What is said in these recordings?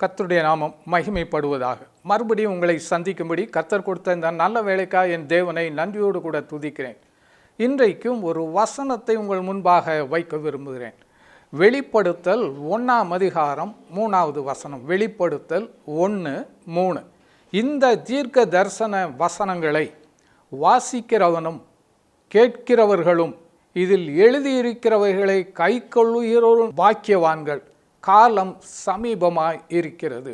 கர்த்தருடைய நாமம் மகிமைப்படுவதாக. மறுபடியும் உங்களை சந்திக்கும்படி கர்த்தர் கொடுத்த இந்த நல்ல வேலைக்காக என் தேவனை நன்றியோடு கூட துதிக்கிறேன். இன்றைக்கும் ஒரு வசனத்தை உங்கள் முன்பாக வைக்க விரும்புகிறேன். வெளிப்படுத்தல் 1ஆம் அதிகாரம் 3வது வசனம். வெளிப்படுத்தல் 1:3. இந்த தீர்க்க தரிசன வசனங்களை வாசிக்கிறவனும் கேட்கிறவர்களும் இதில் எழுதியிருக்கிறவைகளை கை கொள்ளுகிறவரும் பாக்கியவான்கள், காலம் சமீபமாய் இருக்கிறது.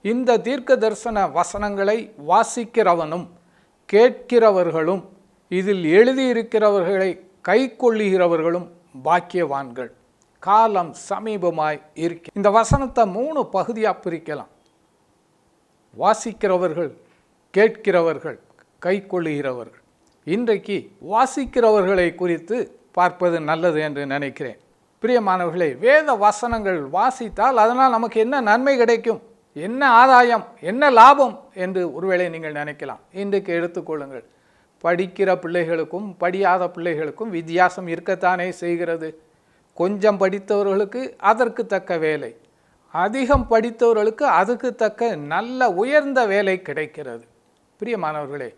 இந்த தீர்க்க தரிசன வசனங்களை வாசிக்கிறவனும் கேட்கிறவர்களும் இதில் எழுதியிருக்கிறவர்களை கை கொள்ளுகிறவர்களும் பாக்கியவான்கள், காலம் சமீபமாய் இருக்க. இந்த வசனத்தை 3 பகுதியாக பிரிக்கலாம். வாசிக்கிறவர்கள், கேட்கிறவர்கள், கை கொள்ளுகிறவர்கள். இன்றைக்கு வாசிக்கிறவர்களை குறித்து பார்ப்பது நல்லது என்று நினைக்கிறேன். பிரியமானவர்களே, வேத வசனங்கள் வாசித்தால் அதனால் நமக்கு என்ன நன்மை கிடைக்கும், என்ன ஆதாயம், என்ன லாபம் என்று ஒருவேளை நீங்கள் நினைக்கலாம். இன்றைக்கு எடுத்துக்கொள்ளுங்கள். படிக்கிற பிள்ளைகளுக்கும் படியாத பிள்ளைகளுக்கும் வித்தியாசம் இருக்கத்தானே செய்கிறது. கொஞ்சம் படித்தவர்களுக்கு அதற்கு தக்க வேலை, அதிகம் படித்தவர்களுக்கு அதுக்கு தக்க நல்ல உயர்ந்த வேலை கிடைக்கிறது. பிரியமானவர்களே,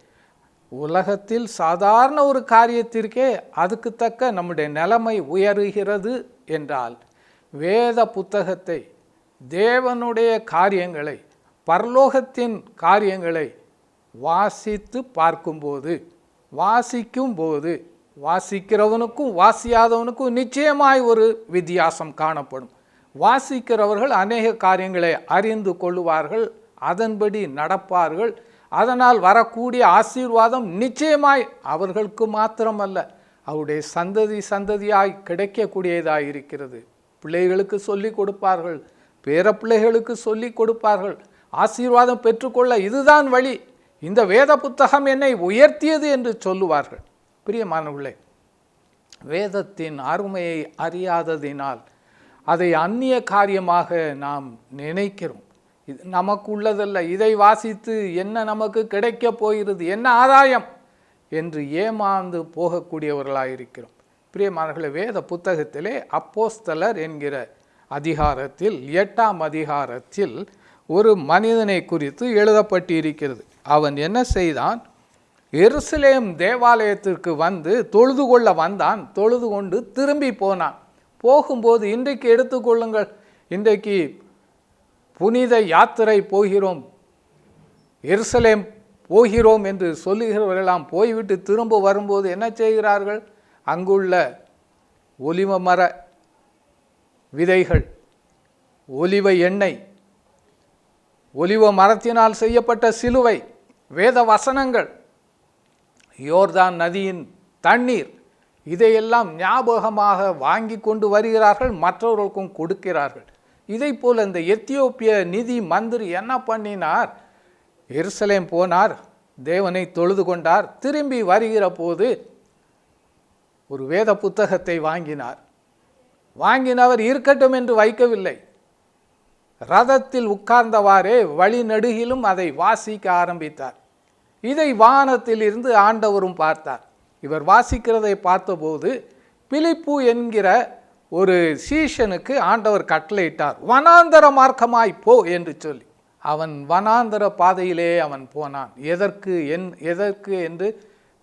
உலகத்தில் சாதாரண ஒரு காரியத்திற்கே அதுக்கு தக்க நம்முடைய நிலைமை உயருகிறது என்றால், வேத புத்தகத்தை, தேவனுடைய காரியங்களை, பரலோகத்தின் காரியங்களை வாசித்து பார்க்கும்போது, வாசிக்கும்போது வாசிக்கிறவனுக்கும் வாசியாதவனுக்கும் நிச்சயமாய் ஒரு வித்தியாசம் காணப்படும். வாசிக்கிறவர்கள் அநேக காரியங்களை அறிந்து கொள்ளுவார்கள், அதன்படி நடப்பார்கள். அதனால் வரக்கூடிய ஆசீர்வாதம் நிச்சயமாய் அவர்களுக்கு மாத்திரமல்ல, அவருடைய சந்ததியாய் கிடைக்கக்கூடியதாய் இருக்கிறது. பிள்ளைகளுக்கு சொல்லி கொடுப்பார்கள், பேர பிள்ளைகளுக்கு சொல்லி கொடுப்பார்கள். ஆசீர்வாதம் பெற்றுக்கொள்ள இதுதான் வழி, இந்த வேத புத்தகம் என்னை உயர்த்தியது என்று சொல்லுவார்கள். பிரியமானவர்களே, வேதத்தின் அருமையை அறியாததினால் அதை அந்நிய காரியமாக நாம் நினைக்கிறோம். இது நமக்கு உள்ளதல்ல, இதை வாசித்து என்ன நமக்கு கிடைக்க போகிறது, என்ன ஆதாயம் என்று ஏமாந்து போகக்கூடியவர்களாயிருக்கிறோம். பிரியமானவர்களே, வேத புத்தகத்திலே அப்போஸ்தலர் என்கிற அதிகாரத்தில் 8ஆம் அதிகாரத்தில் ஒரு மனிதனை குறித்து எழுதப்பட்டிருக்கிறது. அவன் என்ன செய்தான்? எருசலேம் தேவாலயத்திற்கு வந்து தொழுது கொள்ள வந்தான். தொழுது கொண்டு திரும்பி போனான். போகும்போது, இன்றைக்கு எடுத்துக்கொள்ளுங்கள், இன்றைக்கு புனித யாத்திரை போகிறோம், எருசலேம் போகிறோம் என்று சொல்லுகிறவர்களெல்லாம் போய்விட்டு திரும்ப வரும்போது என்ன செய்கிறார்கள்? அங்குள்ள ஒலிவ மர விதைகள், ஒலிவ எண்ணெய், ஒலிவ மரத்தினால் செய்யப்பட்ட சிலுவை, வேத வசனங்கள், யோர்தான் நதியின் தண்ணீர், இதையெல்லாம் ஞாபகமாக வாங்கி கொண்டு வருகிறார்கள், மற்றவர்களுக்கும் கொடுக்கிறார்கள். இதை போல் இந்த எத்தியோப்பிய நிதி மந்திரி என்ன பண்ணினார்? எருசலேம் போனார், தேவனை தொழுது கொண்டார். திரும்பி வருகிற போது ஒரு வேத புத்தகத்தை வாங்கினார். வாங்கினவர் இருக்கட்டும் என்று வைக்கவில்லை, ரதத்தில் உட்கார்ந்தவாறே வழி நெடுகிலும் அதை வாசிக்க ஆரம்பித்தார். இதை வானத்தில் இருந்து ஆண்டவரும் பார்த்தார். இவர் வாசிக்கிறதை பார்த்தபோது பிலிப்பு என்கிற ஒரு சீஷனுக்கு ஆண்டவர் கட்டளையிட்டார், வனாந்தர மார்க்கமாய் போ என்று சொல்லி. அவன் வனாந்தர பாதையிலே அவன் போனான். எதற்கு என்று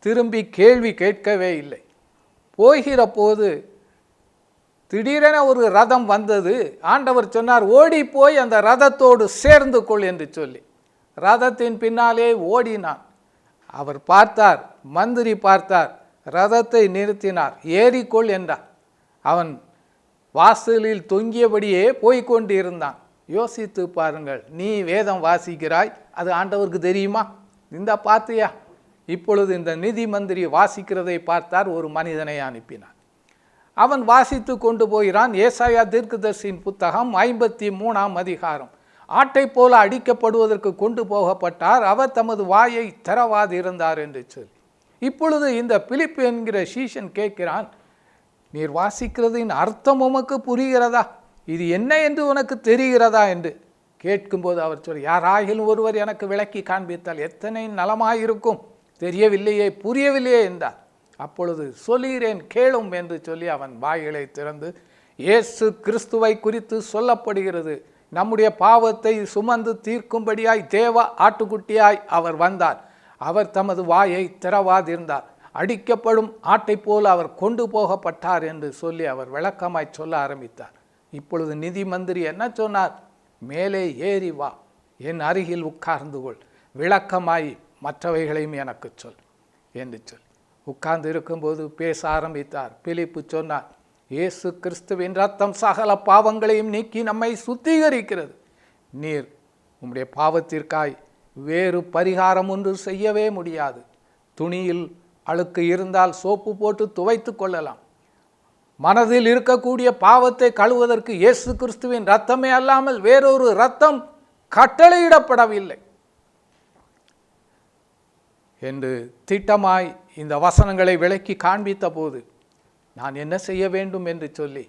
திரும்பி கேள்வி கேட்கவே இல்லை. போகிற போது திடீரென ஒரு ரதம் வந்தது. ஆண்டவர் சொன்னார், ஓடி போய் அந்த ரதத்தோடு சேர்ந்து கொள் என்று சொல்லி ரதத்தின் பின்னாலே ஓடினான். அவர் பார்த்தார், மந்திரி பார்த்தார், ரதத்தை நிறுத்தினார். ஏறிக்கொள் என்றார். அவன் வாசலில் தொங்கியபடியே போய்கொண்டு இருந்தான். யோசித்து பாருங்கள், நீ வேதம் வாசிக்கிறாய், அது ஆண்டவருக்கு தெரியுமா? இந்த பார்த்தியா? இப்பொழுது இந்த நிதி மந்திரி வாசிக்கிறதை பார்த்தார், ஒரு மனிதனை அனுப்பினார். அவன் வாசித்து கொண்டு போகிறான். ஏசாயா தீர்க்கதரிசியின் புத்தகம் 53ஆம் அதிகாரம். ஆட்டை போல அடிக்கப்படுவதற்கு கொண்டு போகப்பட்டார், அவர் தமது வாயை திறவாது இருந்தார் என்று சொல்லி. இப்பொழுது இந்த பிலிப்பு என்கிற சீஷன் கேட்கிறான், நீர் வாசிக்கிறதின் அர்த்தம் உமக்கு புரிகிறதா? இது என்ன என்று உனக்கு தெரிகிறதா என்று கேட்கும்போது அவர் சொல்லி, யாராகிலும் ஒருவர் எனக்கு விளக்கி காண்பித்தால் எத்தனை நலமாயிருக்கும், தெரியவில்லையே, புரியவில்லையே என்றார். அப்பொழுது சொல்லுகிறேன் கேளும் என்று சொல்லி அவன் வாய்களை திறந்து இயேசு கிறிஸ்துவை குறித்து சொல்லப்படுகிறது, நம்முடைய பாவத்தை சுமந்து தீர்க்கும்படியாய் தேவ ஆட்டுக்குட்டியாய் அவர் வந்தார். அவர் தமது வாயை திறவாதிருந்தார். அடிக்கப்படும் ஆட்டை போல அவர் கொண்டு போகப்பட்டார் என்று சொல்லி அவர் விளக்கமாய் சொல்ல ஆரம்பித்தார். இப்பொழுது நிதி மந்திரி என்ன சொன்னார்? மேலே ஏறி வா, என் அருகில் உட்கார்ந்து கொள், விளக்கமாய் மற்றவைகளையும் எனக்கு சொல் என்று சொல். உட்கார்ந்து இருக்கும்போது பேச ஆரம்பித்தார். பிலிப்பு சொன்னார், இயேசு கிறிஸ்துவின் ரத்தம் சகல பாவங்களையும் நீக்கி நம்மை சுத்திகரிக்கிறது. நீர் உம்முடைய பாவத்திற்காய் வேறு பரிகாரம் ஒன்று செய்யவே முடியாது. துணியில் அழுக்கு இருந்தால் சோப்பு போட்டு துவைத்து கொள்ளலாம். மனதில் இருக்கக்கூடிய பாவத்தை கழுவதற்கு இயேசு கிறிஸ்துவின் இரத்தமே அல்லாமல் வேறொரு இரத்தம் கட்டளையிடப்படவில்லை என்று திட்டமாய் இந்த வசனங்களை விளக்கி காண்பித்த போது நான் என்ன செய்ய வேண்டும் என்று சொல்லி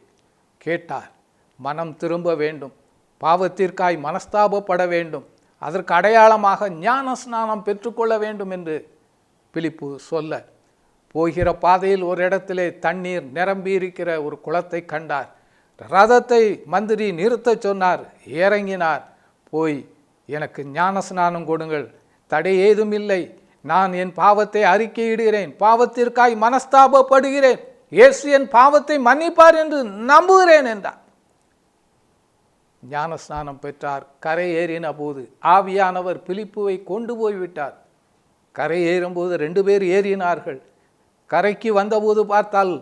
கேட்டார். மனம் திரும்ப வேண்டும், பாவத்திற்காய் மனஸ்தாபப்பட வேண்டும், அதற்கு அடையாளமாக ஞான ஸ்நானம் பெற்றுக்கொள்ள வேண்டும் என்று பிலிப்பு சொல்ல, போகிற பாதையில் ஒரு இடத்திலே தண்ணீர் நிரம்பி இருக்கிற ஒரு குளத்தை கண்டார். ரதத்தை மந்திரி நிறுத்த சொன்னார். இறங்கினார். போய் எனக்கு ஞான ஸ்நானம் கொடுங்கள், தடை ஏதும் இல்லை, நான் என் பாவத்தை அறிக்கையிடுகிறேன், பாவத்திற்காய் மனஸ்தாபப்படுகிறேன், இயேசு என் பாவத்தை மன்னிப்பார் என்று நம்புகிறேன் என்றார். ஞான ஸ்நானம் பெற்றார். கரை ஏறின போது ஆவியானவர் பிலிப்புவை கொண்டு போய்விட்டார். கரை ஏறும்போது 2 பேர் ஏறினார்கள். கரைக்கு வந்தபோது பார்த்தால்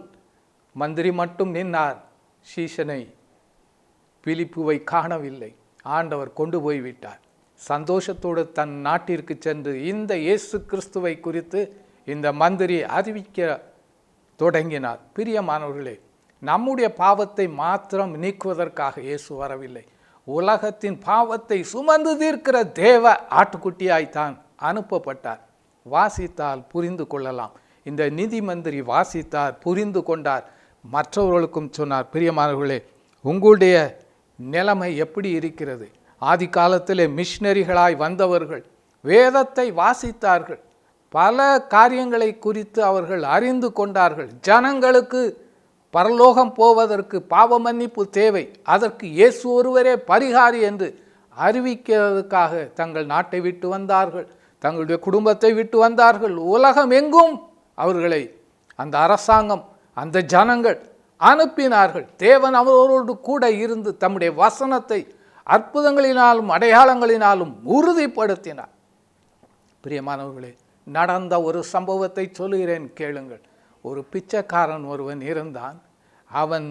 மந்திரி மட்டும் நின்னார். சீஷனை பிலிப்புவை காணவில்லை. ஆண்டவர் கொண்டு போய்விட்டார். சந்தோஷத்தோடு தன் நாட்டிற்கு சென்று இந்த இயேசு கிறிஸ்துவை குறித்து இந்த மந்திரி அறிவிக்க தொடங்கினார். பிரியமானவர்களே, நம்முடைய பாவத்தை மாத்திரம் நீக்குவதற்காக இயேசு வரவில்லை. உலகத்தின் பாவத்தை சுமந்து தீர்க்கிற தேவ ஆட்டுக்குட்டியாய்த்தான் அனுப்பப்பட்டார். வாசித்தால் புரிந்து கொள்ளலாம். இந்த நிதி மந்திரி வாசித்தார், புரிந்து கொண்டார், மற்றவர்களுக்கும் சொன்னார். பிரியமானவர்களே, உங்களுடைய நிலைமை எப்படி இருக்கிறது? ஆதி காலத்திலே மிஷினரிகளாய் வந்தவர்கள் வேதத்தை வாசித்தார்கள். பல காரியங்களை குறித்து அவர்கள் அறிந்து கொண்டார்கள். ஜனங்களுக்கு பரலோகம் போவதற்கு பாவ மன்னிப்பு தேவை, அதற்கு இயேசு ஒருவரே பரிகாரி என்று அறிவிக்கிறதுக்காக தங்கள் நாட்டை விட்டு வந்தார்கள், தங்களுடைய குடும்பத்தை விட்டு வந்தார்கள். உலகம் எங்கும் அவர்களை அந்த அரசாங்கம், அந்த ஜனங்கள் அனுப்பினார்கள். தேவன் அவரோடு கூட இருந்து தம்முடைய வசனத்தை அற்புதங்களினாலும் அடையாளங்களினாலும் உறுதிப்படுத்தினார். பிரியமானவர்களே, நடந்த ஒரு சம்பவத்தை சொல்லுகிறேன், கேளுங்கள். ஒரு பிச்சைக்காரன் ஒருவன் இருந்தான். அவன்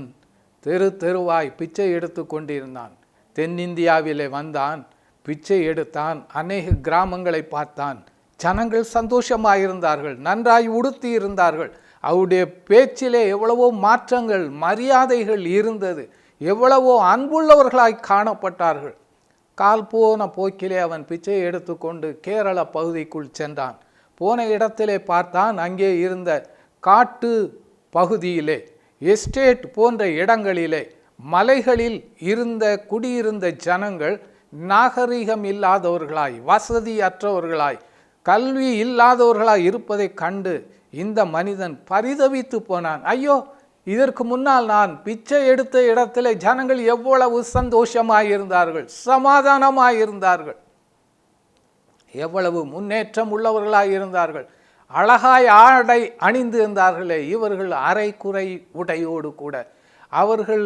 தெருவாய் பிச்சை எடுத்து கொண்டிருந்தான். தென்னிந்தியாவிலே வந்தான், பிச்சை எடுத்தான், அநேக கிராமங்களை பார்த்தான். ஜனங்கள் சந்தோஷமாயிருந்தார்கள், நன்றாய் உடுத்தி இருந்தார்கள். அவருடைய பேச்சிலே எவ்வளவோ மாற்றங்கள், மரியாதைகள் இருந்தது. எவ்வளவோ அன்புள்ளவர்களாய் காணப்பட்டார்கள். கால் போன போக்கிலே அவன் பிச்சை எடுத்துக்கொண்டு கேரள பகுதிக்குள் சென்றான். போன இடத்திலே பார்த்தான், அங்கே இருந்த காட்டு பகுதியிலே, எஸ்டேட் போன்ற இடங்களிலே, மலைகளில் குடியிருந்த ஜனங்கள் நாகரிகம் இல்லாதவர்களாய், வசதியற்றவர்களாய், கல்வி இல்லாதவர்களாய் இருப்பதை கண்டு இந்த மனிதன் பரிதவித்து போனான். ஐயோ, இதற்கு முன்னால் நான் பிச்சை எடுத்த இடத்துல ஜனங்கள் எவ்வளவு சந்தோஷமாயிருந்தார்கள், சமாதானமாயிருந்தார்கள், எவ்வளவு முன்னேற்றம் உள்ளவர்களாய் இருந்தார்கள், அழகாய் ஆடை அணிந்து இருந்தார்களே. இவர்கள் அரைக்குறை உடையோடு கூட அவர்கள்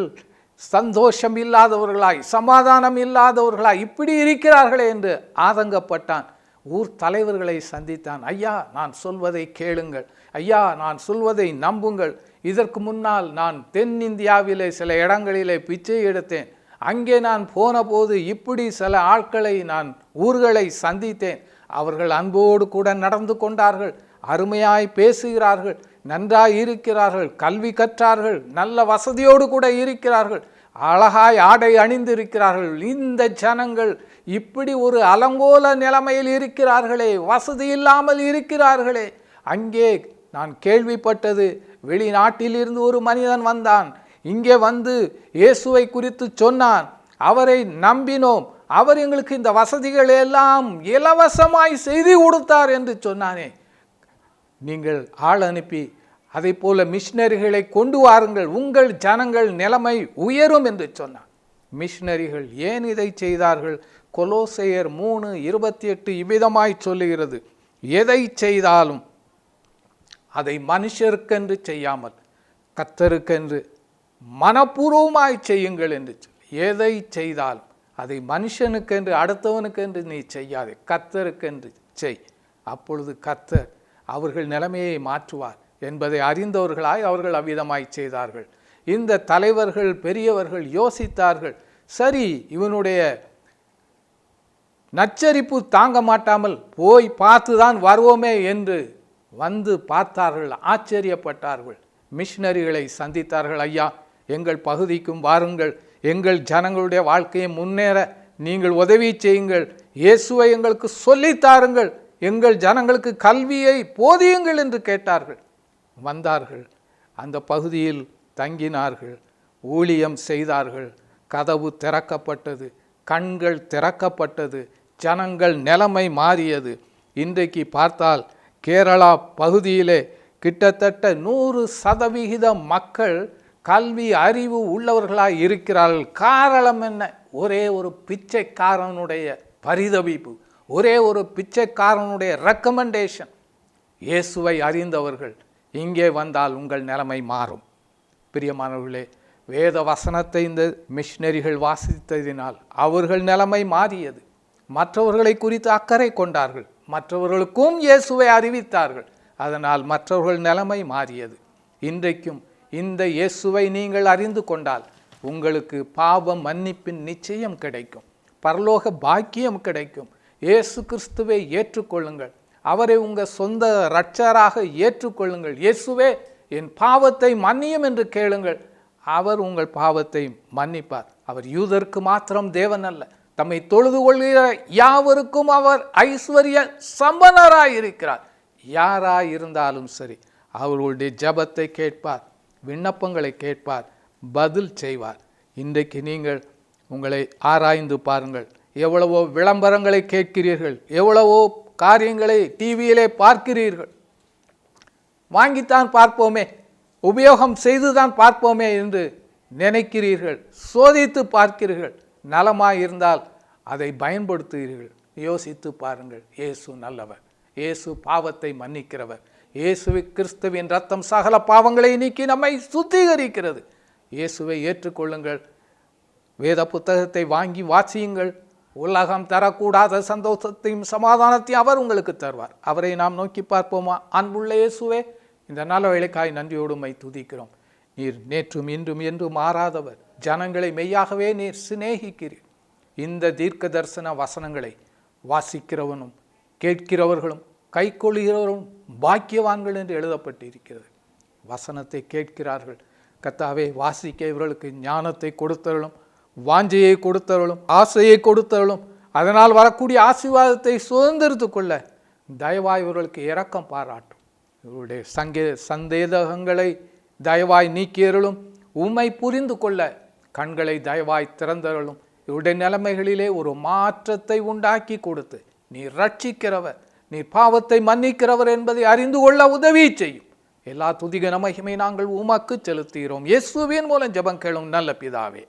சந்தோஷம் இல்லாதவர்களாய், சமாதானம் இல்லாதவர்களாய் இப்படி இருக்கிறார்களே என்று ஆதங்கப்பட்டான். ஊர் தலைவர்களை சந்தித்தான். ஐயா, நான் சொல்வதை கேளுங்கள், ஐயா, நான் சொல்வதை நம்புங்கள். இதற்கு முன்னால் நான் தென்னிந்தியாவிலே சில இடங்களிலே பிச்சை எடுத்தேன். அங்கே நான் போன போது இப்படி சில ஆட்களை, நான் ஊர்களை சந்தித்தேன். அவர்கள் அன்போடு கூட நடந்து கொண்டார்கள், அருமையாய் பேசுகிறார்கள், நன்றாய் இருக்கிறார்கள், கல்வி கற்றார்கள், நல்ல வசதியோடு கூட இருக்கிறார்கள், அழகாய் ஆடை அணிந்திருக்கிறார்கள். இந்த ஜனங்கள் இப்படி ஒரு அலங்கோல நிலைமையில் இருக்கிறார்களே, வசதி இல்லாமல் இருக்கிறார்களே. அங்கே நான் கேள்விப்பட்டது, வெளிநாட்டிலிருந்து ஒரு மனிதன் வந்தான், இங்கே வந்து இயேசுவை குறித்து சொன்னான், அவரை நம்பினோம், அவர் எங்களுக்கு இந்த வசதிகள் எல்லாம் இலவசமாய் செய்து கொடுத்தார் என்று சொன்னானே. நீங்கள் ஆள் அனுப்பி அதை போல மிஷினரிகளை கொண்டு வாருங்கள், உங்கள் ஜனங்கள் நிலைமை உயரும் என்று சொன்னான். மிஷனரிகள் ஏன் இதை செய்தார்கள்? கொலோசையர் 3:28 இவ்விதமாய் சொல்லுகிறது, எதை செய்தாலும் அதை மனுஷருக்கென்று செய்யாமல் கர்த்தருக்கென்று மனப்பூர்வமாய் செய்யுங்கள் என்று எதை செய்தாலும் அதை மனுஷனுக்கென்று அடுத்தவனுக்கென்று நீ செய்யாதே, கர்த்தருக்கென்று செய். அப்பொழுது கர்த்தர் அவர்கள் நிலைமையை மாற்றுவார் என்பதை அறிந்தவர்களாய் அவர்கள் அவ்விதமாய் செய்தார்கள். இந்த தலைவர்கள் பெரியவர்கள் யோசித்தார்கள், சரி இவனுடைய நச்சரிப்பு தாங்க மாட்டாமல் போய் பார்த்துதான் வருவோமே என்று வந்து பார்த்தார்கள், ஆச்சரியப்பட்டார்கள். மிஷனரிகளை சந்தித்தார்கள், ஐயா எங்கள் பகுதிக்கும் வாருங்கள், எங்கள் ஜனங்களுடைய வாழ்க்கையை முன்னேற நீங்கள் உதவி செய்யுங்கள், இயேசுவை எங்களுக்கு சொல்லித்தாருங்கள், எங்கள் ஜனங்களுக்கு கல்வியை போதியுங்கள் என்று கேட்டார்கள். வந்தார்கள், அந்த பகுதியில் தங்கினார்கள், ஊழியம் செய்தார்கள். கதவு திறக்கப்பட்டது, கண்கள் திறக்கப்பட்டது, ஜனங்கள் நிலைமை மாறியது. இன்றைக்கு பார்த்தால் கேரளா பகுதியிலே கிட்டத்தட்ட 100% மக்கள் கல்வி அறிவு உள்ளவர்களாக இருக்கிறார்கள். காரணம் என்ன? ஒரே ஒரு பிச்சைக்காரனுடைய பரிதவிப்பு, ஒரே ஒரு பிச்சைக்காரனுடைய ரெக்கமெண்டேஷன். இயேசுவை அறிந்தவர்கள் இங்கே வந்தால் உங்கள் நிலைமை மாறும். பிரியமானவர்களே, வேத வசனத்தை இந்த மிஷனரிகள் வாசித்ததினால் அவர்கள் நிலைமை மாறியது. மற்றவர்களை குறித்து அக்கறை கொண்டார்கள், மற்றவர்களுக்கும் இயேசுவை அறிவித்தார்கள், அதனால் மற்றவர்கள் நிலைமை மாறியது. இன்றைக்கும் இந்த இயேசுவை நீங்கள் அறிந்து கொண்டால் உங்களுக்கு பாவ மன்னிப்பின் நிச்சயம் கிடைக்கும், பரலோக பாக்கியம் கிடைக்கும். இயேசு கிறிஸ்துவை ஏற்றுக்கொள்ளுங்கள், அவரை உங்கள் சொந்த இரட்சகராக ஏற்றுக்கொள்ளுங்கள். இயேசுவே என் பாவத்தை மன்னியும் என்று கேளுங்கள், அவர் உங்கள் பாவத்தை மன்னிப்பார். அவர் யூதருக்கு மாத்திரம் தேவன் அல்ல, தம்மை தொழுது கொள்கிற யாவருக்கும் அவர் ஐஸ்வர்ய சம்பனராயிருக்கிறார். யாராயிருந்தாலும் சரி அவர்களுடைய ஜபத்தை கேட்பார், விண்ணப்பங்களை கேட்பார், பதில் செய்வார். இன்றைக்கு நீங்கள் உங்களை ஆராய்ந்து பாருங்கள். எவ்வளவோ விளம்பரங்களை கேட்கிறீர்கள், எவ்வளவோ காரியங்களை டிவியிலே பார்க்கிறீர்கள். வாங்கித்தான் பார்ப்போமே, உபயோகம் செய்துதான் பார்ப்போமே என்று நினைக்கிறீர்கள், சோதித்து பார்க்கிறீர்கள். நலமாயிருந்தால் அதை பயன்படுத்துகிறீர்கள். யோசித்து பாருங்கள், இயேசு நல்லவர், இயேசு பாவத்தை மன்னிக்கிறவர். இயேசுவை கிறிஸ்துவின் ரத்தம் சகல பாவங்களை நீக்கி நம்மை சுத்திகரிக்கிறது. இயேசுவை ஏற்றுக்கொள்ளுங்கள், வேத புத்தகத்தை வாங்கி வாசியுங்கள். உலகம் தரக்கூடாத சந்தோஷத்தையும் சமாதானத்தையும் அவர் உங்களுக்கு தருவார். அவரை நாம் நோக்கி பார்ப்போமா? அன்புள்ள இயேசுவே, இந்த நல்ல வேளைக்காய் நன்றியோடுமை துதிக்கிறோம். நீர் நேற்றும் இன்றும் என்றும் மாறாதவர், ஜனங்களை மெய்யாகவே நீர் சிநேகிக்கிறீர். இந்த தீர்க்க தரிசன வசனங்களை வாசிக்கிறவனும் கேட்கிறவர்களும் கைக்கொள்கிறவரும் பாக்கியவான்கள் என்று எழுதப்பட்டிருக்கிறது. வசனத்தை கேட்கிறார்கள், கர்த்தாவே வாசிக்க இவர்களுக்கு ஞானத்தை கொடுத்தவர்களும், வாஞ்சையை கொடுத்தவர்களும், ஆசையை கொடுத்தவர்களும், அதனால் வரக்கூடிய ஆசீர்வாதத்தை சுதந்திரித்து கொள்ள தயவாய் இவர்களுக்கு இரக்கம் பாராட்டும். இவருடைய சந்தேகங்களை தயவாய் நீக்கியவர்களும், உம்மை புரிந்து கொள்ள கண்களை தயவாய் திறந்தவர்களும், இவருடைய நிலைமைகளிலே ஒரு மாற்றத்தை உண்டாக்கி கொடுத்து நீர் ரட்சிக்கிறவர், நீர் பாவத்தை மன்னிக்கிறவர் என்பதை அறிந்து கொள்ள உதவி செய்யும். எல்லா துதிக மகிமை நாங்கள் உமக்கு செலுத்துகிறோம். இயேசுவின் மூலம் ஜெபம் கேளும் நல்ல பிதாவே.